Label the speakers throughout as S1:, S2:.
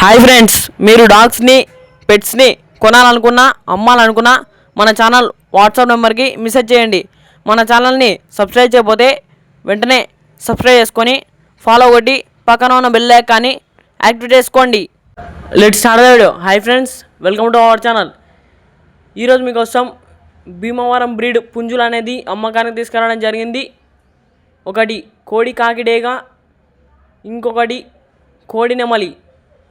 S1: Hi friends, మీరు డాగ్స్ని పెట్స్ని కొనాలనుకున్నా అమ్మాలనుకున్నా మన channel WhatsApp నెంబర్కి మెసేజ్ చేయండి. మన ఛానల్ని సబ్స్క్రైబ్ చేయకపోతే వెంటనే సబ్స్క్రైబ్ చేసుకొని ఫాలో కొట్టి పక్కన ఉన్న బెల్ ఐకాన్ని యాక్టివేట్ చేసుకోండి. Let's start the video. Hi friends, welcome to our channel. ఈరోజు మీకోసం భీమవరం బ్రీడ్ పుంజులు అనేది అమ్మకానికి తీసుకురావడం జరిగింది. ఒకటి కోడి కాకిడేగా, ఇంకొకటి కోడి నెమలి.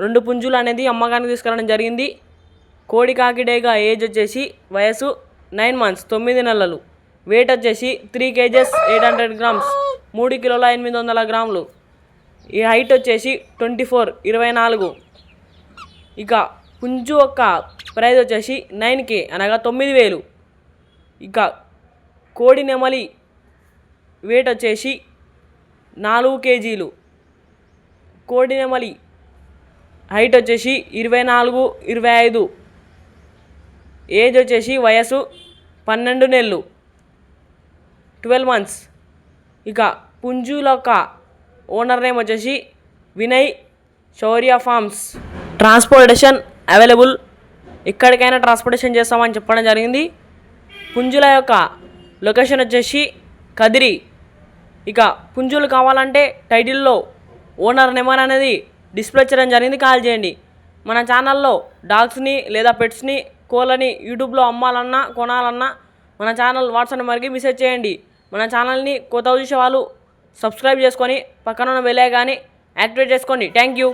S1: రెండు పుంజులు అనేది అమ్మకానికి తీసుకురావడం జరిగింది. కోడి కాకిడేగా ఏజ్ వచ్చేసి వయసు 9 months 9 నెలలు. వెయిట్ వచ్చేసి 3 kgs 800 grams 3 కిలోల 800 గ్రాములు. ఈ హైట్ వచ్చేసి 24. ఇక పుంజు యొక్క ప్రైస్ వచ్చేసి 9K అనగా 9,000. ఇక కోడి నెమలి వెయిట్ వచ్చేసి 4 kgs. కోడి నెమలి హైట్ వచ్చేసి 24-25. ఏజ్ వచ్చేసి వయసు 12 నెలలు 12 months. ఇక పుంజుల యొక్క ఓనర్ నేమ్ వచ్చేసి వినయ్ శౌర్య ఫార్మ్స్. ట్రాన్స్పోర్టేషన్ అవైలబుల్, ఎక్కడికైనా ట్రాన్స్పోర్టేషన్ చేస్తామని చెప్పడం జరిగింది. పుంజుల యొక్క లొకేషన్ వచ్చేసి కదిరి. ఇక పుంజులు కావాలంటే టైటిల్లో ఓనర్ నెంబర్ అనేది డిస్ప్లే చేయడం జరిగింది, కాల్ చేయండి. మన ఛానల్లో డాగ్స్ని లేదా పెట్స్ని కోళ్ళని యూట్యూబ్లో అమ్మాలన్నా కొనాలన్నా మన ఛానల్ వాట్సాప్ నెంబర్కి మెసేజ్ చేయండి. మన ఛానల్ని కొత్త చూసే వాళ్ళు సబ్స్క్రైబ్ చేసుకొని పక్కన ఉన్న బెల్ ఐకాన్ని యాక్టివేట్ చేసుకోండి. Thank you.